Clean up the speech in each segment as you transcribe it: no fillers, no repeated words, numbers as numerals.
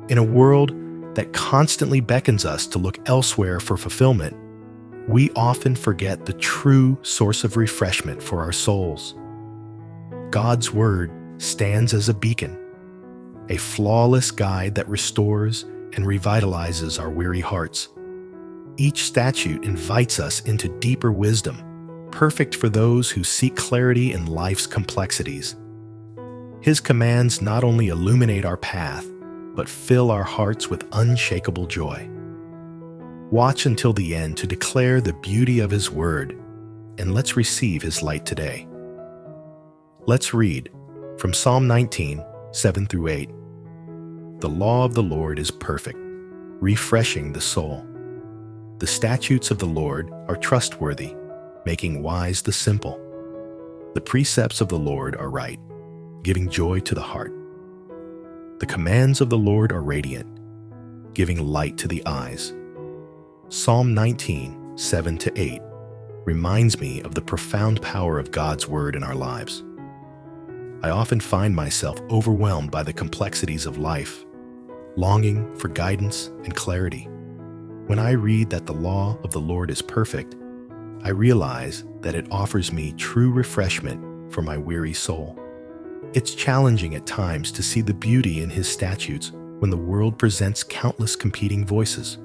In a world that constantly beckons us to look elsewhere for fulfillment, we often forget the true source of refreshment for our souls. God's Word stands as a beacon, a flawless guide that restores and revitalizes our weary hearts. Each statute invites us into deeper wisdom, perfect for those who seek clarity in life's complexities. His commands not only illuminate our path, but fill our hearts with unshakable joy. Watch until the end to declare the beauty of His Word, and let's receive His light today. Let's read from Psalm 19, 7 through 8. The law of the Lord is perfect, refreshing the soul. The statutes of the Lord are trustworthy, making wise the simple. The precepts of the Lord are right, giving joy to the heart. The commands of the Lord are radiant, giving light to the eyes. Psalm 19, 7 to 8 reminds me of the profound power of God's Word in our lives. I often find myself overwhelmed by the complexities of life, longing for guidance and clarity. When I read that the law of the Lord is perfect, I realize that it offers me true refreshment for my weary soul. It's challenging at times to see the beauty in His statutes when the world presents countless competing voices.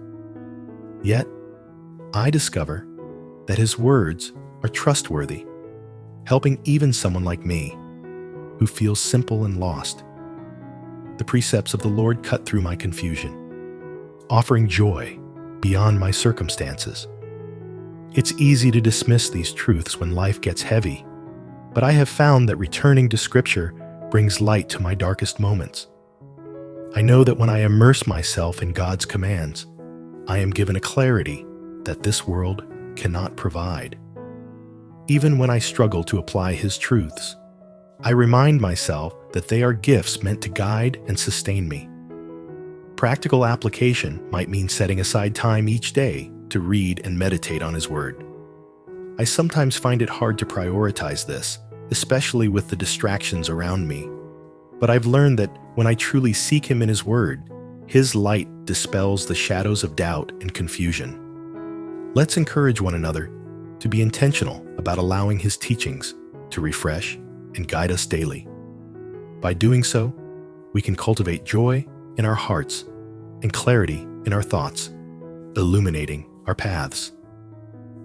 Yet, I discover that His words are trustworthy, helping even someone like me, who feels simple and lost. The precepts of the Lord cut through my confusion, offering joy beyond my circumstances. It's easy to dismiss these truths when life gets heavy, but I have found that returning to Scripture brings light to my darkest moments. I know that when I immerse myself in God's commands, I am given a clarity that this world cannot provide. Even when I struggle to apply His truths, I remind myself that they are gifts meant to guide and sustain me. Practical application might mean setting aside time each day to read and meditate on His Word. I sometimes find it hard to prioritize this, especially with the distractions around me. But I've learned that when I truly seek Him in His Word, His light dispels the shadows of doubt and confusion. Let's encourage one another to be intentional about allowing His teachings to refresh and guide us daily. By doing so, we can cultivate joy in our hearts and clarity in our thoughts, illuminating our paths.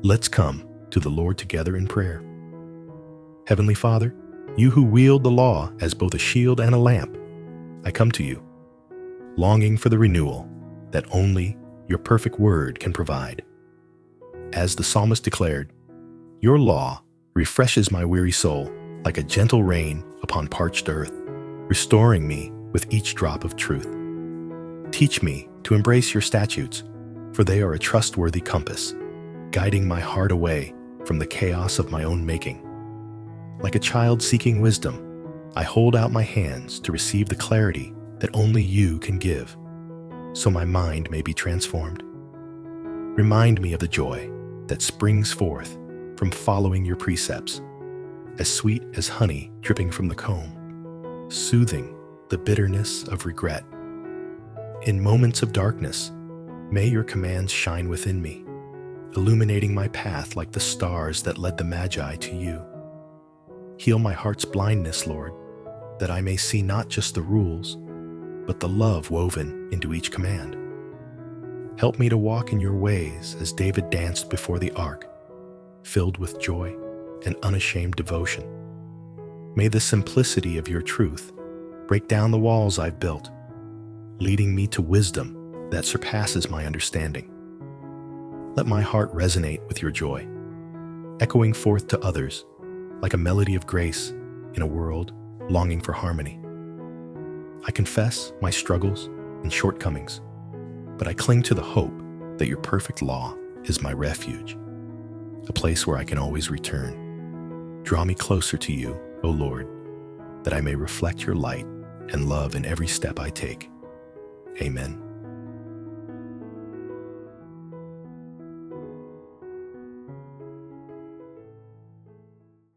Let's come to the Lord together in prayer. Heavenly Father, You who wield the law as both a shield and a lamp, I come to You, longing for the renewal that only Your perfect Word can provide. As the psalmist declared, Your law refreshes my weary soul like a gentle rain upon parched earth, restoring me with each drop of truth. Teach me to embrace Your statutes, for they are a trustworthy compass, guiding my heart away from the chaos of my own making. Like a child seeking wisdom, I hold out my hands to receive the clarity that only You can give, so my mind may be transformed. Remind me of the joy that springs forth from following Your precepts, as sweet as honey dripping from the comb, soothing the bitterness of regret. In moments of darkness, may Your commands shine within me, illuminating my path like the stars that led the Magi to You. Heal my heart's blindness, Lord, that I may see not just the rules, but the love woven into each command. Help me to walk in Your ways as David danced before the ark, filled with joy and unashamed devotion. May the simplicity of Your truth break down the walls I've built, leading me to wisdom that surpasses my understanding. Let my heart resonate with Your joy, echoing forth to others like a melody of grace in a world longing for harmony. I confess my struggles and shortcomings, but I cling to the hope that Your perfect law is my refuge, a place where I can always return. Draw me closer to You, O Lord, that I may reflect Your light and love in every step I take. Amen.